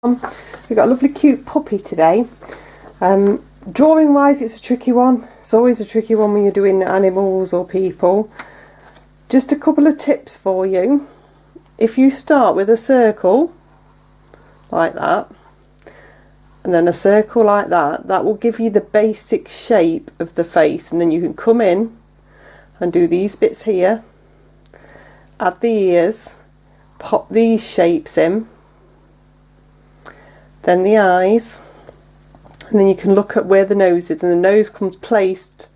We've got a lovely cute puppy today. Drawing wise, it's a tricky one. It's always a tricky one when you're doing animals or people. Just a couple of tips for you. If you start with a circle like that and then a circle like that, that will give you the basic shape of the face, and then you can come in and do these bits here, add the ears, pop these shapes in, then the eyes, and then you can look at where the nose is, and the nose comes placed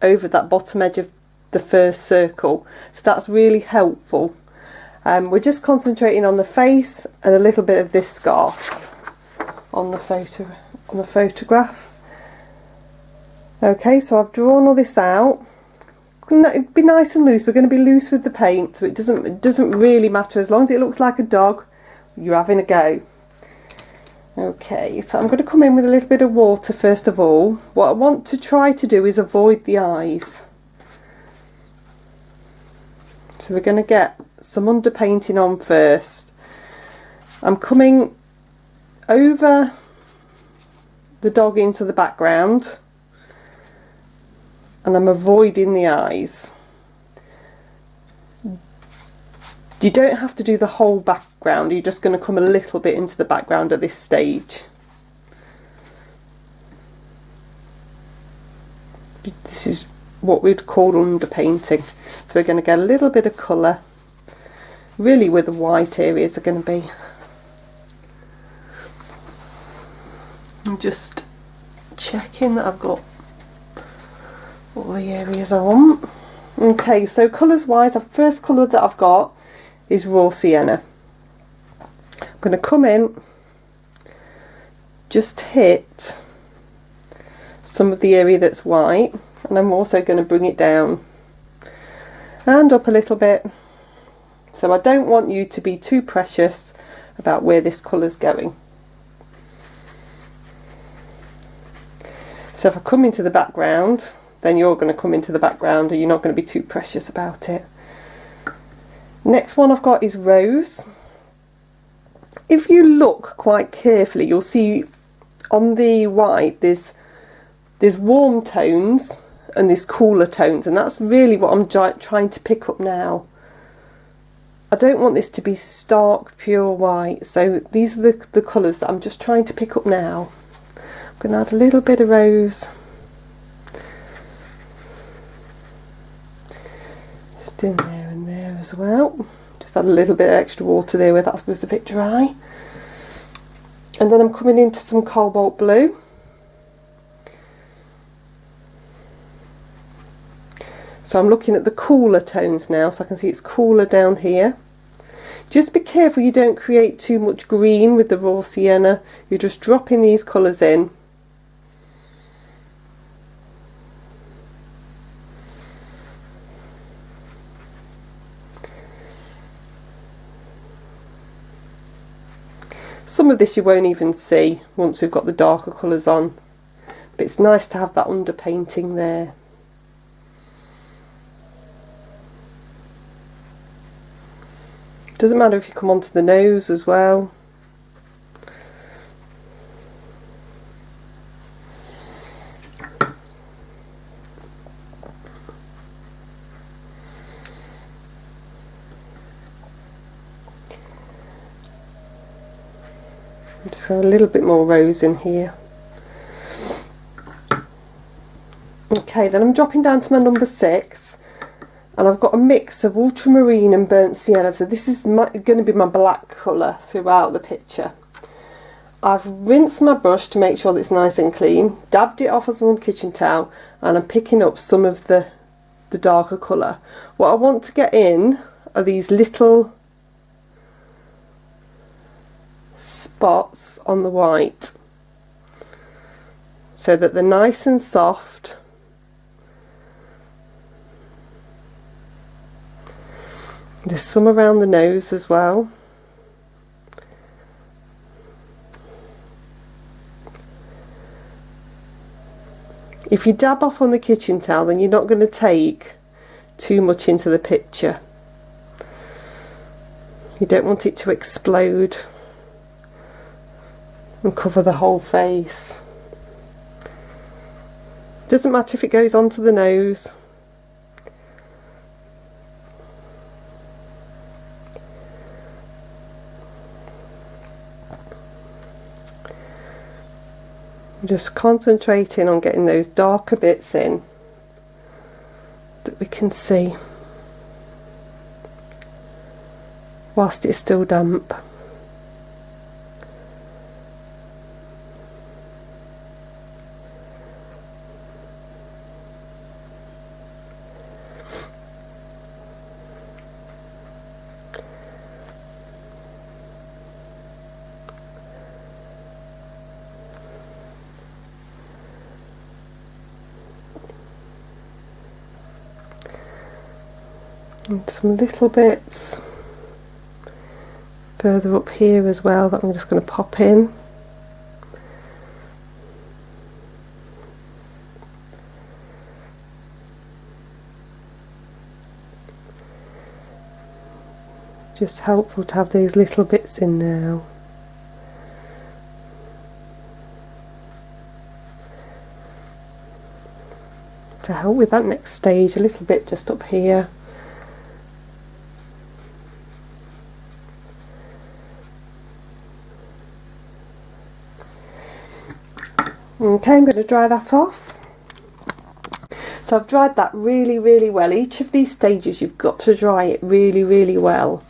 over that bottom edge of the first circle, so that's really helpful. We're just concentrating on the face and a little bit of this scarf on the photograph. Okay, so I've drawn all this out. It'd be nice and loose. We're going to be loose with the paint, so it doesn't really matter as long as it looks like a dog. You're having a go. Okay, so I'm going to come in with a little bit of water first of all. What I want to try to do is avoid the eyes. So we're going to get some underpainting on first. I'm coming over the dog into the background and I'm avoiding the eyes. You don't have to do the whole background, you're just going to come a little bit into the background at this stage. This is what we'd call underpainting. So we're going to get a little bit of colour, really where the white areas are going to be. I'm just checking that I've got all the areas I want. Okay, so colours wise, the first colour that I've got is raw sienna. I'm going to come in, just hit some of the area that's white, and I'm also going to bring it down and up a little bit. So I don't want you to be too precious about where this colour's going. So if I come into the background, then you're going to come into the background and you're not going to be too precious about it. Next one I've got is rose. If you look quite carefully, you'll see on the white there's warm tones and there's cooler tones, and that's really what I'm trying to pick up now. I don't want this to be stark pure white, so these are the colours that I'm just trying to pick up now. I'm going to add a little bit of rose. Just in there and there as well. Just add a little bit of extra water there where that was a bit dry. And then I'm coming into some cobalt blue. So I'm looking at the cooler tones now, so I can see it's cooler down here. Just be careful you don't create too much green with the raw sienna. You're just dropping these colours in. Some of this you won't even see once we've got the darker colours on, but it's nice to have that underpainting there. Doesn't matter if you come onto the nose as well. Just got a little bit more rose in here. Okay, then I'm dropping down to my number 6, and I've got a mix of ultramarine and burnt sienna, so this is going to be my black colour throughout the picture. I've rinsed my brush to make sure that it's nice and clean, dabbed it off with some kitchen towel, and I'm picking up some of the darker colour. What I want to get in are these little spots on the white, so that they're nice and soft. There's some around the nose as well. If you dab off on the kitchen towel, then you're not going to take too much into the picture. You don't want it to explode. and cover the whole face. Doesn't matter if it goes onto the nose. Just concentrating on getting those darker bits in that we can see whilst it's still damp. And some little bits further up here as well that I'm just going to pop in. Just helpful to have these little bits in now. To help with that next stage, a little bit just up here. Okay, I'm going to dry that off. So I've dried that really well. Each of these stages you've got to dry it really well.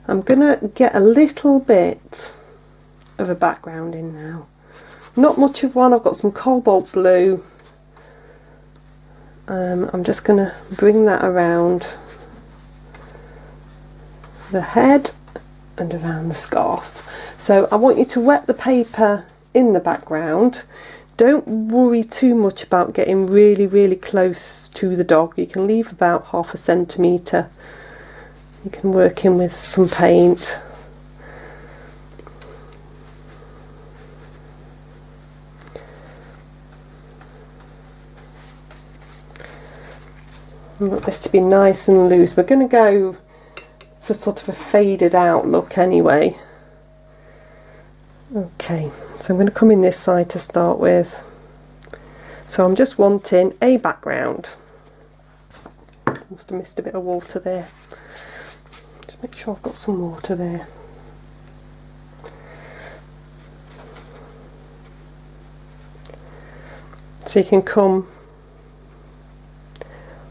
I'm going to get a little bit of a background in now. Not much of one, I've got some cobalt blue. I'm just going to bring that around the head and around the scarf. So I want you to wet the paper in the background. Don't worry too much about getting really close to the dog. You can leave about 1/2 centimetre. You can work in with some paint. I want this to be nice and loose. We're going to go for sort of a faded out look anyway. Okay, so I'm going to come in this side to start with. So I'm just wanting a background. Must have missed a bit of water there. Just make sure I've got some water there. So you can come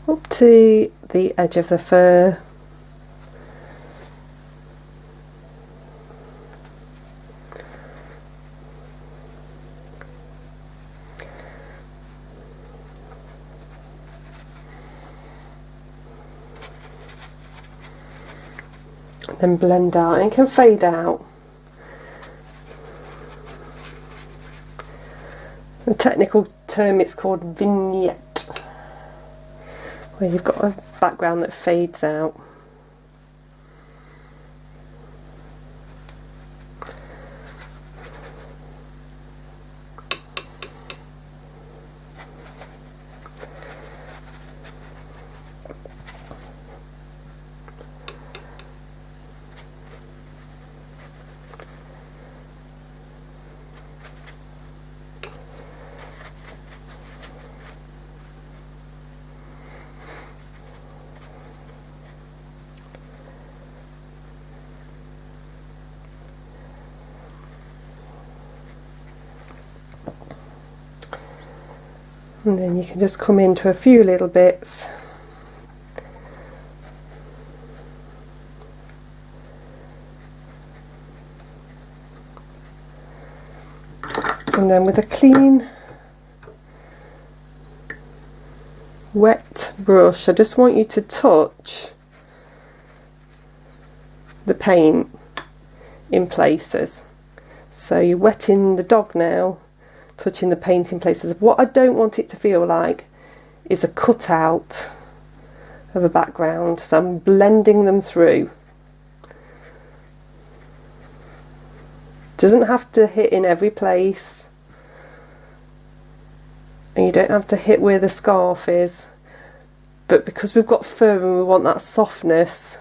up to the edge of the fur. Then blend out, and it can fade out. The technical term, it's called vignette, where you've got a background that fades out. And then you can just come into a few little bits. And then with a clean, wet brush, I just want you to touch the paint in places. So you're wetting the dog now, touching the paint in places. What I don't want it to feel like is a cutout of a background, so I'm blending them through. Doesn't have to hit in every place, and you don't have to hit where the scarf is, but because we've got fur and we want that softness,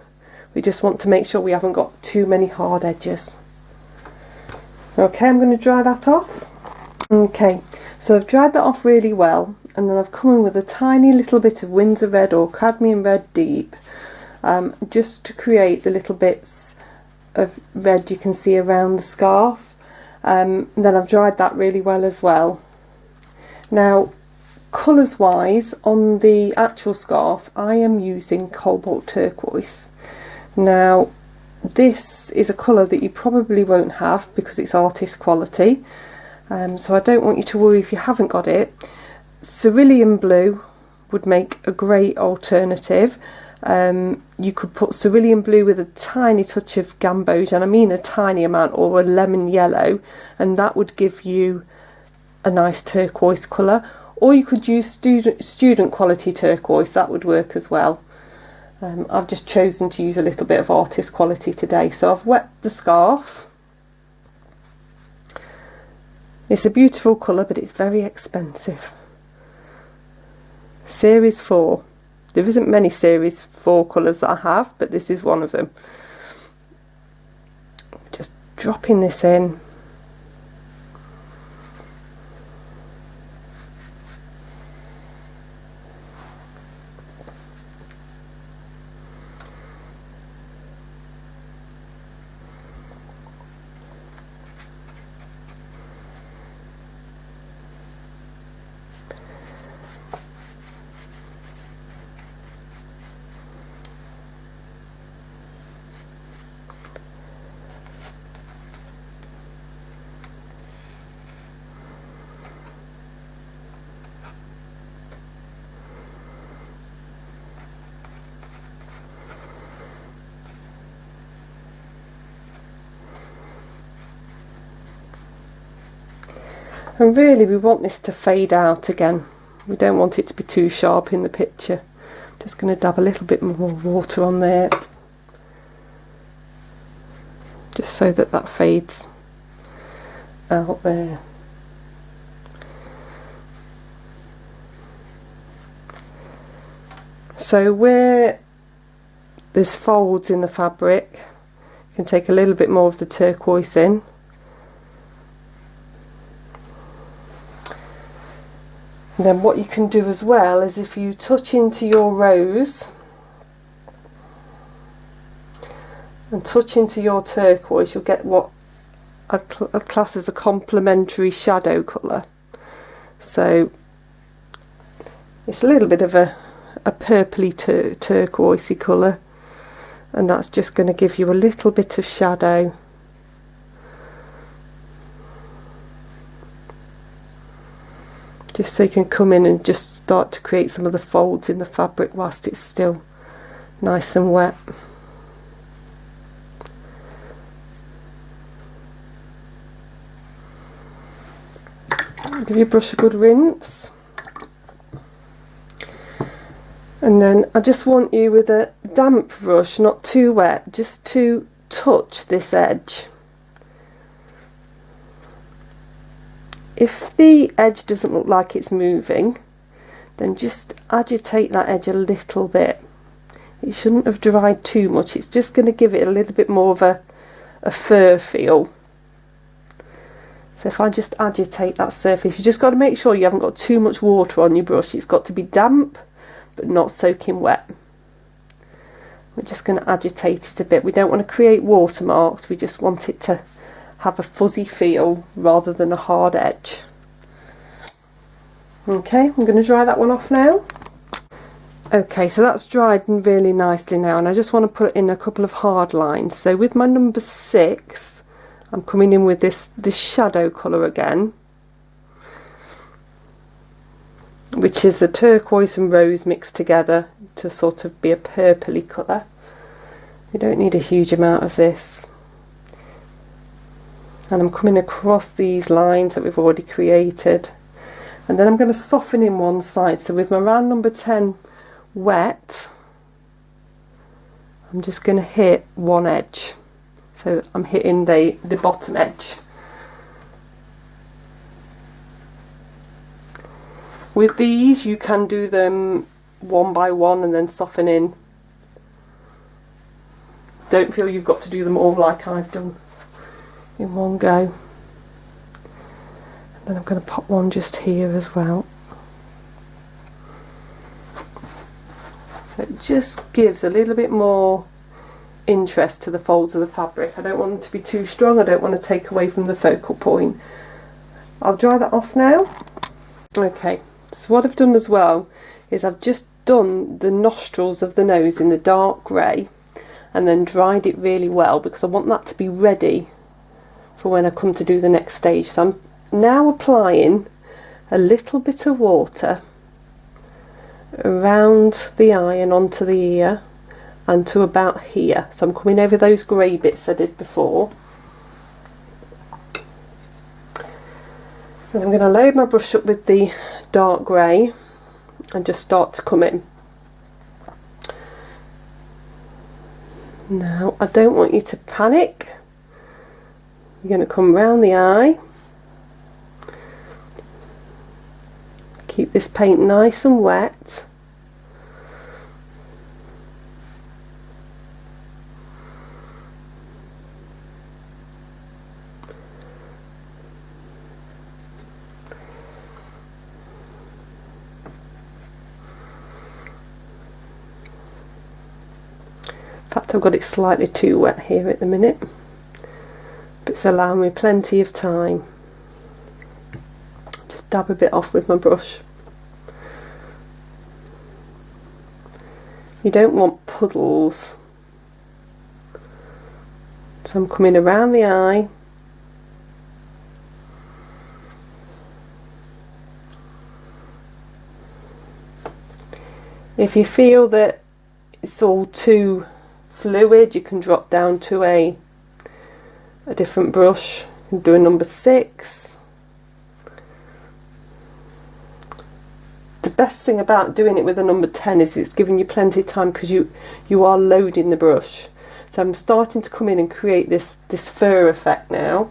we just want to make sure we haven't got too many hard edges. Okay, I'm going to dry that off. Okay, so I've dried that off really well, and then I've come in with a tiny little bit of Winsor Red or Cadmium Red Deep, just to create the little bits of red you can see around the scarf. Then I've dried that really well as well. Now, colours wise, on the actual scarf I am using Cobalt Turquoise. Now, this is a colour that you probably won't have because it's artist quality, so I don't want you to worry if you haven't got it. Cerulean Blue would make a great alternative. You could put cerulean blue with a tiny touch of gamboge, and I mean a tiny amount, or a lemon yellow, and that would give you a nice turquoise colour. Or you could use student quality turquoise, that would work as well. I've just chosen to use a little bit of artist quality today. So I've wet the scarf. It's a beautiful colour, but it's very expensive. Series 4. There isn't many Series 4 colours that I have, but this is one of them. Just dropping this in. And really we want this to fade out again. We don't want it to be too sharp in the picture. I'm just going to dab a little bit more water on there, just so that that fades out there. So where there's folds in the fabric, you can take a little bit more of the turquoise in. And then what you can do as well is, if you touch into your rose and touch into your turquoise, you'll get what I class as a complementary shadow colour. So it's a little bit of a purpley turquoisey colour, and that's just going to give you a little bit of shadow. Just so you can come in and just start to create some of the folds in the fabric whilst it's still nice and wet. Give your brush a good rinse. And then I just want you, with a damp brush, not too wet, just to touch this edge. If the edge doesn't look like it's moving, then just agitate that edge a little bit. It shouldn't have dried too much, it's just going to give it a little bit more of a fur feel. So if I just agitate that surface, you just got to make sure you haven't got too much water on your brush. It's got to be damp but not soaking wet. We're just going to agitate it a bit. We don't want to create watermarks, we just want it to have a fuzzy feel rather than a hard edge. Okay, I'm going to dry that one off now. Okay, so that's dried really nicely now, and I just want to put in a couple of hard lines. So with my number 6, I'm coming in with this shadow colour again, which is the turquoise and rose mixed together to sort of be a purpley colour. You don't need a huge amount of this. And I'm coming across these lines that we've already created, and then I'm going to soften in one side. So with my round number 10 wet, I'm just going to hit one edge. So I'm hitting the bottom edge. With these you can do them one by one and then soften in. Don't feel you've got to do them all like I've done in one go. Then I'm going to pop one just here as well. So it just gives a little bit more interest to the folds of the fabric. I don't want them to be too strong, I don't want to take away from the focal point. I'll dry that off now. Okay, so what I've done as well is I've just done the nostrils of the nose in the dark grey and then dried it really well because I want that to be ready for when I come to do the next stage. So I'm now applying a little bit of water around the eye and onto the ear and to about here. So I'm coming over those grey bits I did before. And I'm going to load my brush up with the dark grey and just start to come in. Now I don't want you to panic. You're going to come round the eye. Keep this paint nice and wet. In fact, I've got it slightly too wet here at the minute, but it's allowing me plenty of time. Just dab a bit off with my brush. You don't want puddles, so I'm coming around the eye. If you feel that it's all too fluid, you can drop down to a different brush and do a number 6. The best thing about doing it with a number 10 is it's giving you plenty of time because you are loading the brush. So I'm starting to come in and create this fur effect now.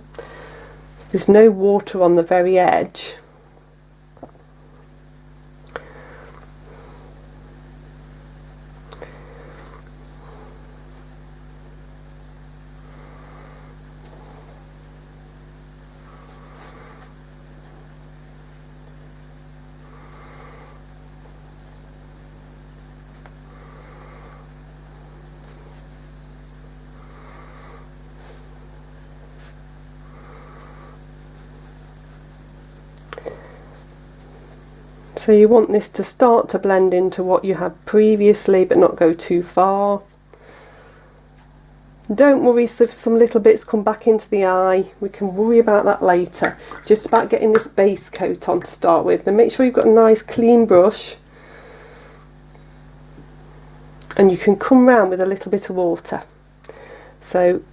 There's no water on the very edge. So you want this to start to blend into what you had previously but not go too far. Don't worry if some little bits come back into the eye, we can worry about that later. Just about getting this base coat on to start with. And make sure you've got a nice clean brush and you can come round with a little bit of water. So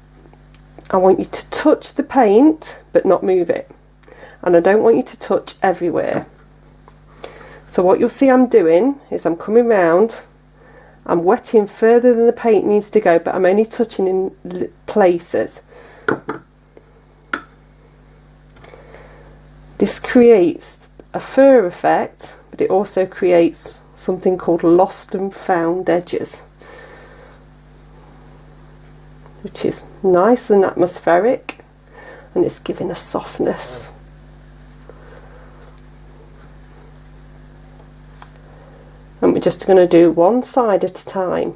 I want you to touch the paint but not move it, and I don't want you to touch everywhere. So what you'll see I'm doing is I'm coming round, I'm wetting further than the paint needs to go, but I'm only touching in places. This creates a fur effect, but it also creates something called lost and found edges, which is nice and atmospheric, and it's giving a softness. And we're just going to do one side at a time.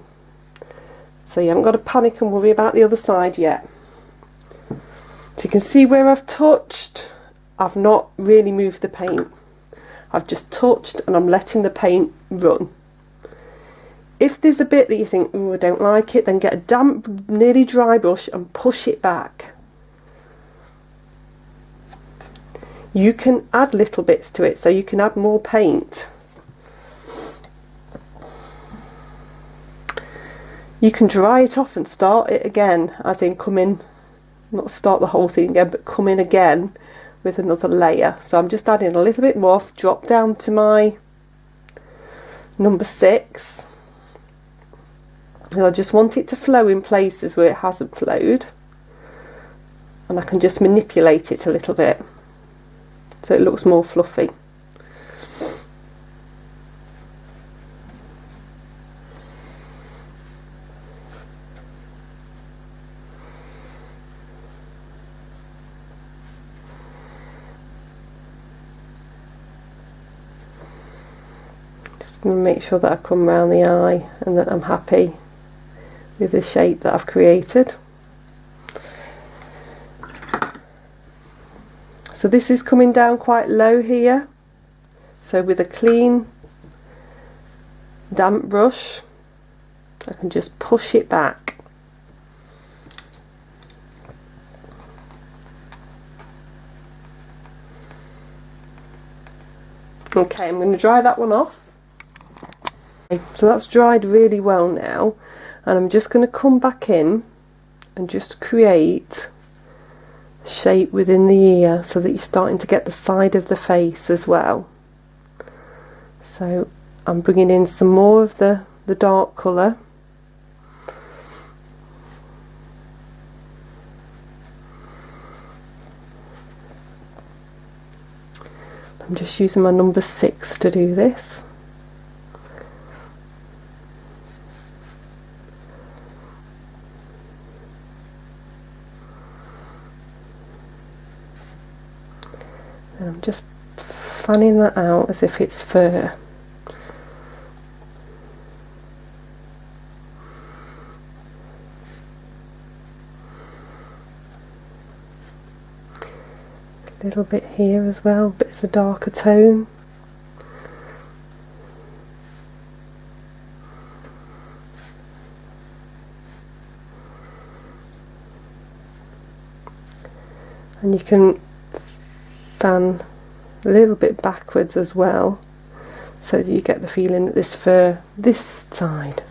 So you haven't got to panic and worry about the other side yet. So you can see where I've touched, I've not really moved the paint. I've just touched and I'm letting the paint run. If there's a bit that you think, oh, I don't like it, then get a damp, nearly dry brush and push it back. You can add little bits to it, so you can add more paint. You can dry it off and start it again, as in come in, not start the whole thing again, but come in again with another layer. So I'm just adding a little bit more, drop down to my number 6. And I just want it to flow in places where it hasn't flowed. And I can just manipulate it a little bit so it looks more fluffy. going to make sure that I come around the eye and that I'm happy with the shape that I've created. So this is coming down quite low here, so with a clean damp brush I can just push it back. Okay, I'm going to dry that one off. Okay, so that's dried really well now, and I'm just going to come back in and just create shape within the ear so that you're starting to get the side of the face as well. So I'm bringing in some more of the dark colour. I'm just using my number 6 to do this. And I'm just fanning that out as if it's fur. A little bit here as well, a bit of a darker tone. And you can fan a little bit backwards as well, so that you get the feeling that this fur this side.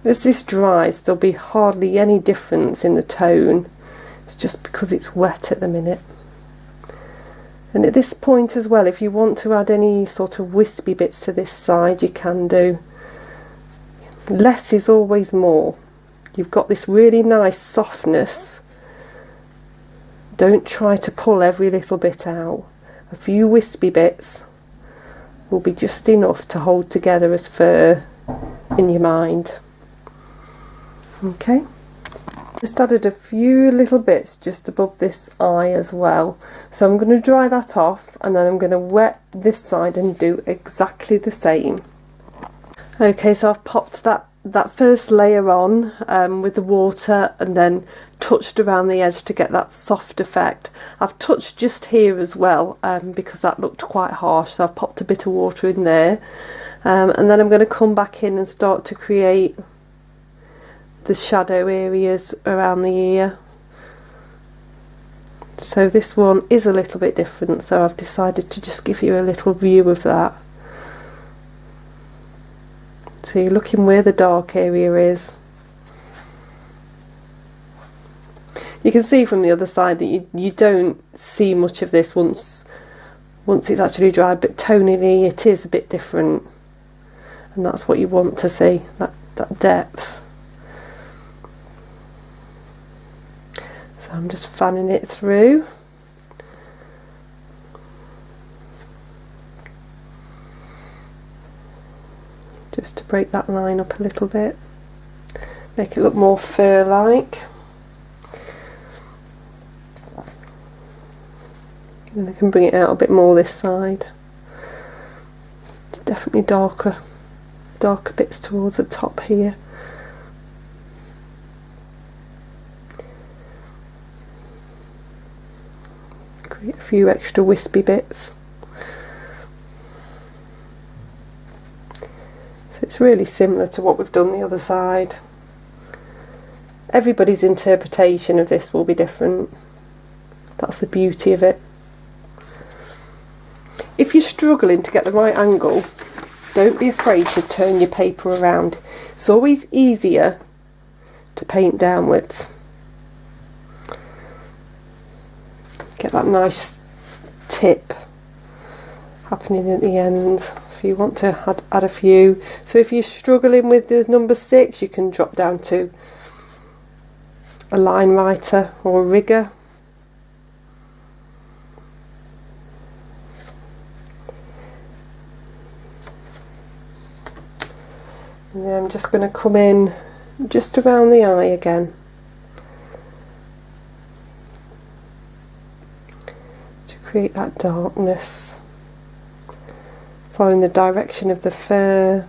As this dries, there'll be hardly any difference in the tone. It's just because it's wet at the minute. And at this point as well, if you want to add any sort of wispy bits to this side, you can do. Less is always more. You've got this really nice softness. Don't try to pull every little bit out. A few wispy bits will be just enough to hold together as fur in your mind. Okay, just added a few little bits just above this eye as well, so I'm going to dry that off and then I'm going to wet this side and do exactly the same. Okay, so I've popped that first layer on with the water and then touched around the edge to get that soft effect. I've touched just here as well because that looked quite harsh, so I've popped a bit of water in there, and then I'm going to come back in and start to create the shadow areas around the ear. So this one is a little bit different, so I've decided to just give you a little view of that. So you're looking where the dark area is. You can see from the other side that you don't see much of this once it's actually dried, but tonally it is a bit different, and that's what you want to see, that depth. So I'm just fanning it through. Just to break that line up a little bit, make it look more fur-like. And I can bring it out a bit more this side. It's definitely darker bits towards the top here. Create a few extra wispy bits. So it's really similar to what we've done the other side. Everybody's interpretation of this will be different. That's the beauty of it. If you're struggling to get the right angle, don't be afraid to turn your paper around. It's always easier to paint downwards. Get that nice tip happening at the end if you want to add a few. So if you're struggling with the number 6, you can drop down to a line writer or a rigger. And then I'm just going to come in just around the eye again to create that darkness, following the direction of the fur.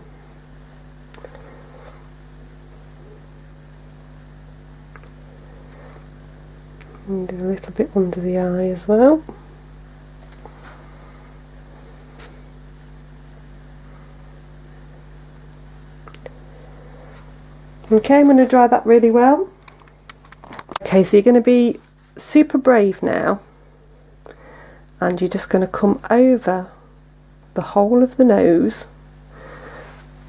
And do a little bit under the eye as well. Okay, I'm going to dry that really well. Okay, so you're going to be super brave now, and you're just going to come over the whole of the nose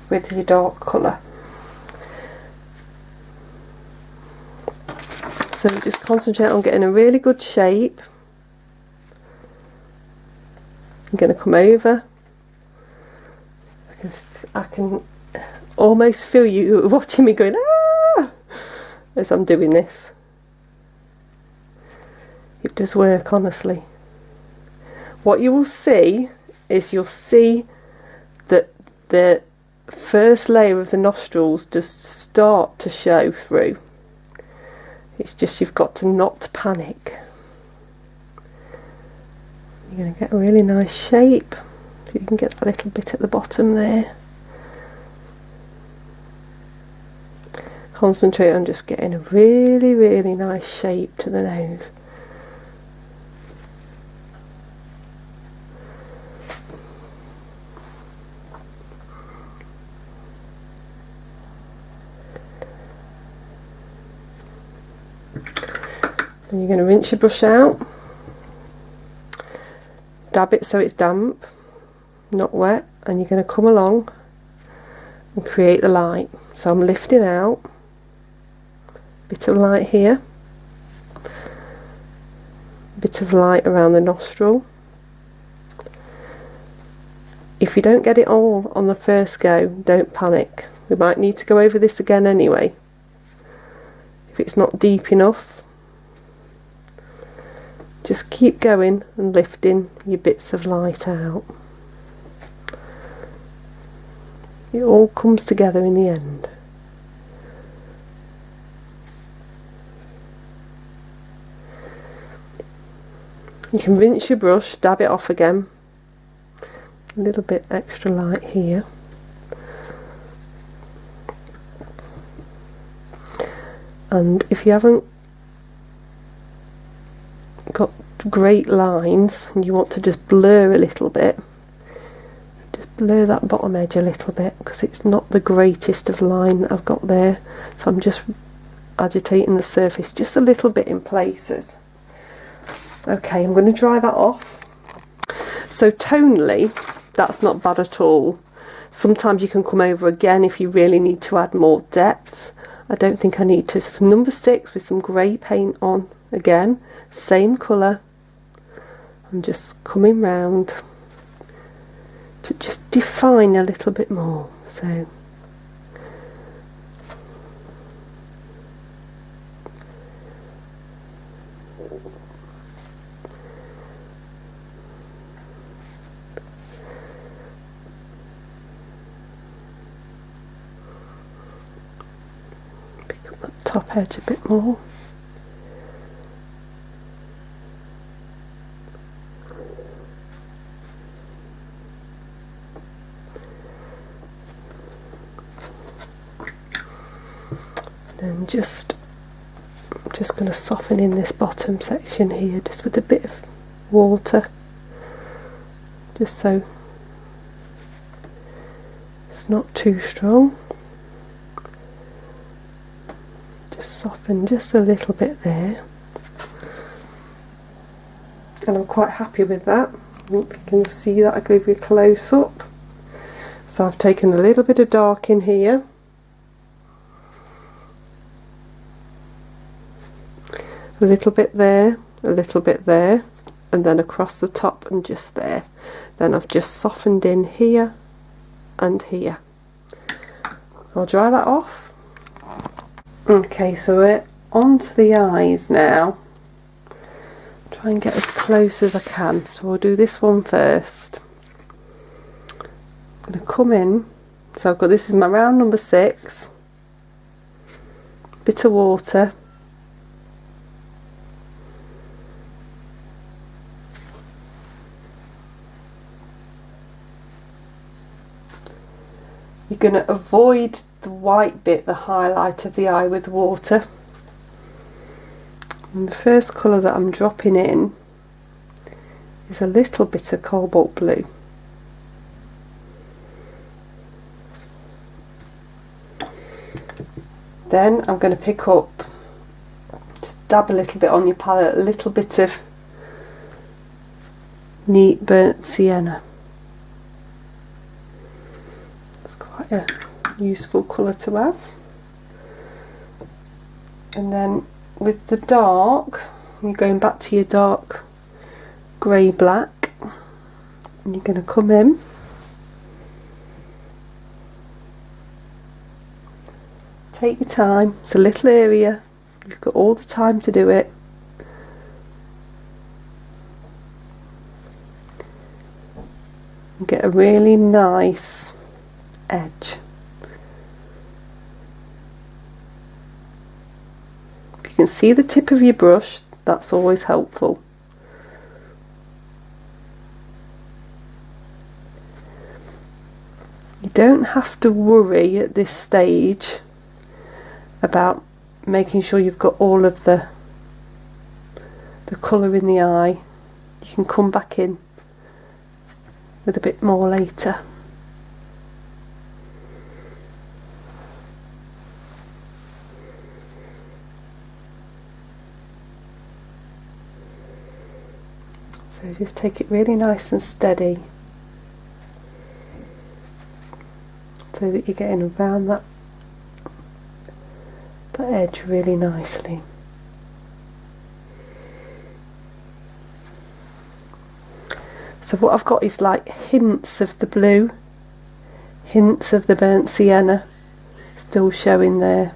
with your dark colour. So just concentrate on getting a really good shape. I'm going to come over. I can almost feel you watching me going ah as I'm doing this. It does work, honestly. What you will see is you'll see that the first layer of the nostrils does start to show through. It's just you've got to not panic. You're going to get a really nice shape. If you can get that little bit at the bottom there. Concentrate on just getting a really, really nice shape to the nose. Then you're going to rinse your brush out, dab it so it's damp, not wet, and you're going to come along and create the light. So I'm lifting out, bit of light here, bit of light around the nostril. If you don't get it all on the first go, don't panic. We might need to go over this again anyway. If it's not deep enough, just keep going and lifting your bits of light out. It all comes together in the end. You can rinse your brush, dab it off again. A little bit extra light here. And if you haven't got great lines and you want to just blur a little bit, just blur that bottom edge a little bit, because it's not the greatest of line that I've got there. So I'm just agitating the surface just a little bit in places. Okay, I'm going to dry that off. So tonally, that's not bad at all. Sometimes you can come over again if you really need to add more depth. I don't think I need to. So for number 6, with some grey paint on again, same colour, I'm just coming round to just define a little bit more. So pick up that top edge a bit more. And just going to soften in this bottom section here, just with a bit of water, just so it's not too strong. Just soften just a little bit there, and I'm quite happy with that. I hope you can see that. I gave you a close up. So I've taken a little bit of dark in here, a little bit there, a little bit there, and then across the top and just there. Then I've just softened in here and here. I'll dry that off. Okay, so we're on to the eyes now. Try and get as close as I can. So we'll do this one first. I'm going to come in. So I've got, this is my round number 6. Bit of water. you're going to avoid the white bit, the highlight of the eye, with water. And the first colour that I'm dropping in is a little bit of cobalt blue. Then I'm going to pick up, just dab a little bit on your palette, a little bit of neat burnt sienna. It's quite a useful colour to have. And then with the dark, you're going back to your dark grey black, and you're going to come in, take your time, it's a little area, you've got all the time to do it. And get a really nice edge. If you can see the tip of your brush, that's always helpful. You don't have to worry at this stage about making sure you've got all of the colour in the eye. You can come back in with a bit more later. So just take it really nice and steady, so that you're getting around that edge really nicely. So what I've got is like hints of the blue, hints of the burnt sienna still showing there.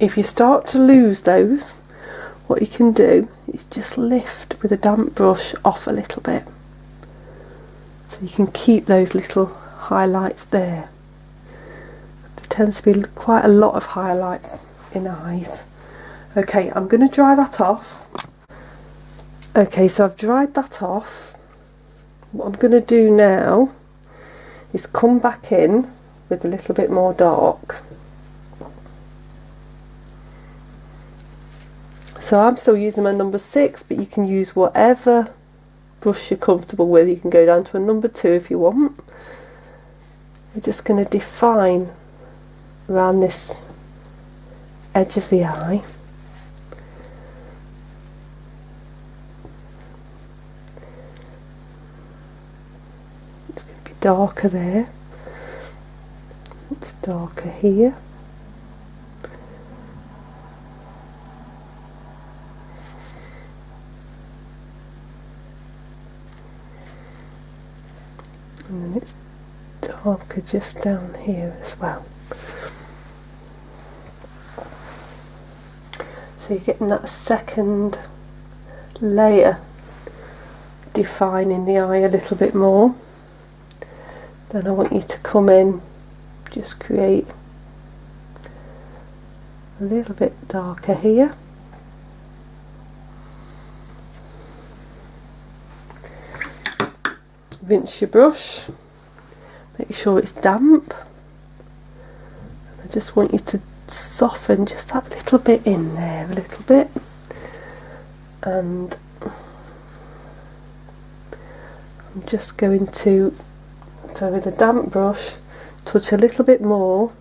If you start to lose those, what you can do is just lift with a damp brush off a little bit, so you can keep those little highlights there. There tends to be quite a lot of highlights in eyes. Okay, I'm going to dry that off. Okay, so I've dried that off. What I'm going to do now is come back in with a little bit more dark. So I'm still using my number 6, but you can use whatever brush you're comfortable with. You can go down to a number 2 if you want. We're just going to define around this edge of the eye. It's going to be darker there. It's darker here. And then it's darker just down here as well. So you're getting that second layer defining the eye a little bit more. Then I want you to come in, just create a little bit darker here. Rinse your brush, make sure it's damp. I just want you to soften just that little bit in there, a little bit, and I'm just going to, so with a damp brush, touch a little bit more,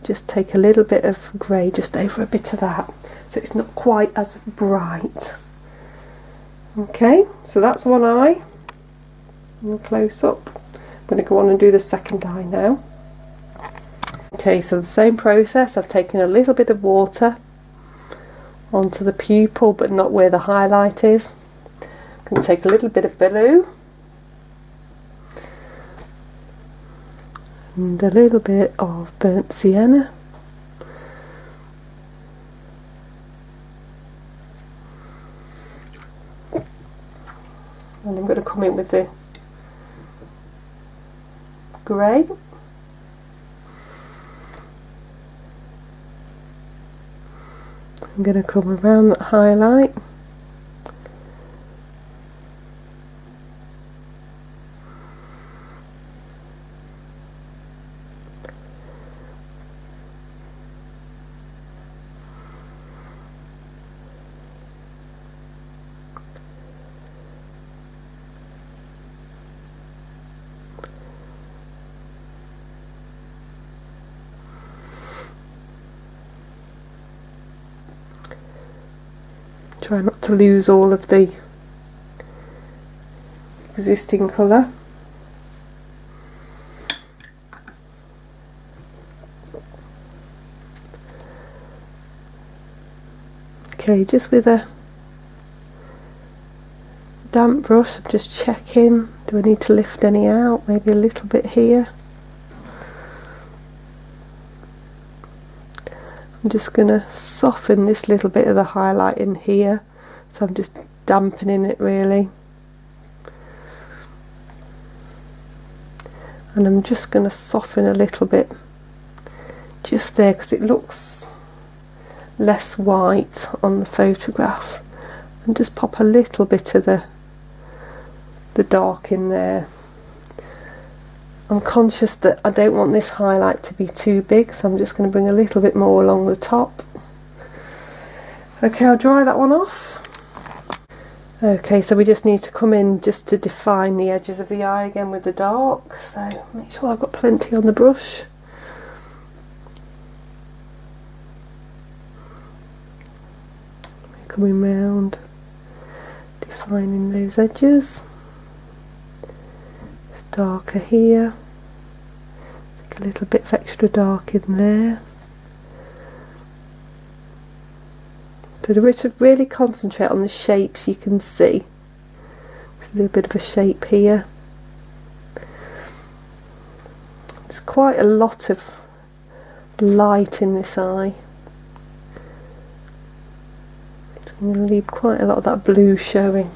just take a little bit of grey just over a bit of that, so it's not quite as bright. Okay, so that's one eye. Close up. I'm going to go on and do the second eye now. Okay, so the same process. I've taken a little bit of water onto the pupil, but not where the highlight is. I'm going to take a little bit of blue and a little bit of burnt sienna. And I'm going to come in with the grey. I'm going to come around that highlight Try not to lose all of the existing colour. Okay, just with a damp brush, I'm just checking, do I need to lift any out? Maybe a little bit here. I'm just going to soften this little bit of the highlight in here, so I'm just dampening it really. And I'm just going to soften a little bit just there because it looks less white on the photograph, and just pop a little bit of the dark in there. I'm conscious that I don't want this highlight to be too big, so I'm just going to bring a little bit more along the top. Okay, I'll dry that one off. Okay, so we just need to come in just to define the edges of the eye again with the dark, so make sure I've got plenty on the brush. Coming round, defining those edges. It's darker here, a little bit of extra dark in there. So to really concentrate on the shapes you can see. A little bit of a shape here. There's quite a lot of light in this eye. I'm going to leave quite a lot of that blue showing.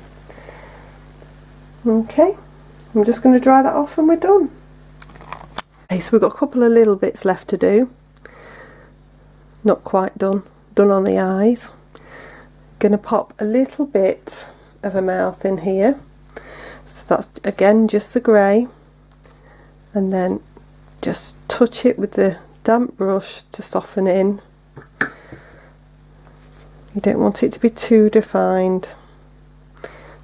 Okay, I'm just going to dry that off and we're done. Okay, so we've got a couple of little bits left to do. Not quite done. Done on the eyes. Going to pop a little bit of a mouth in here. So that's again just the grey. And then just touch it with the damp brush to soften in. You don't want it to be too defined.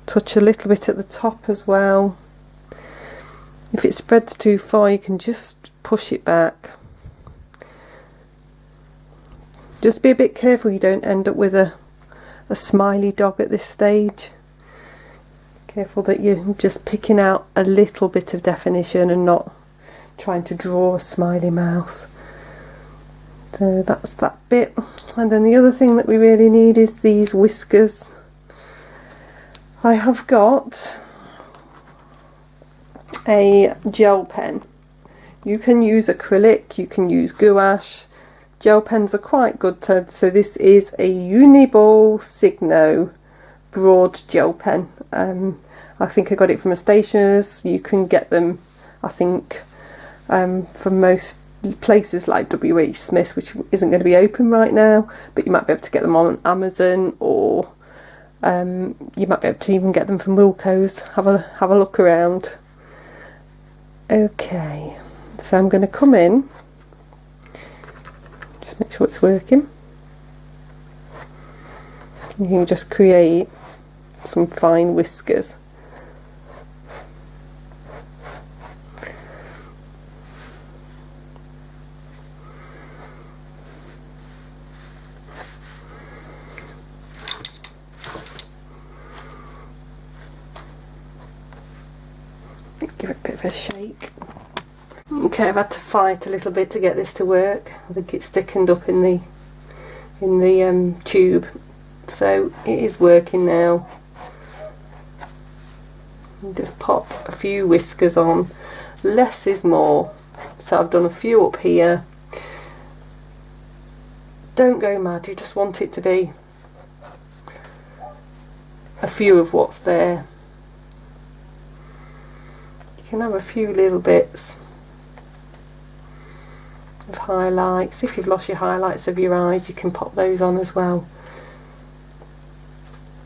Touch a little bit at the top as well. If it spreads too far, you can just push it back. Just be a bit careful you don't end up with a smiley dog at this stage. Careful that you're just picking out a little bit of definition and not trying to draw a smiley mouth. So that's that bit. And then the other thing that we really need is these whiskers. I have got a gel pen. You can use acrylic, you can use gouache. Gel pens are quite good to, so this is a Uniball Signo broad gel pen. I think I got it from a stationer's. You can get them, I think, from most places like WH Smith's, which isn't going to be open right now, but you might be able to get them on Amazon, or you might be able to even get them from Wilko's. Have a look around. Okay, so I'm going to come in, just make sure it's working. You can just create some fine whiskers. Give it a bit of a shake. Okay, I've had to fight a little bit to get this to work. I think it's thickened up in the tube, so it is working now. Just pop a few whiskers on. Less is more, so I've done a few up here. Don't go mad, you just want it to be a few of what's there. You can have a few little bits of highlights. If you've lost your highlights of your eyes, you can pop those on as well.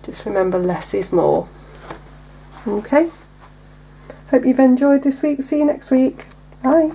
Just remember, less is more. Okay, hope you've enjoyed this week. See you next week. Bye.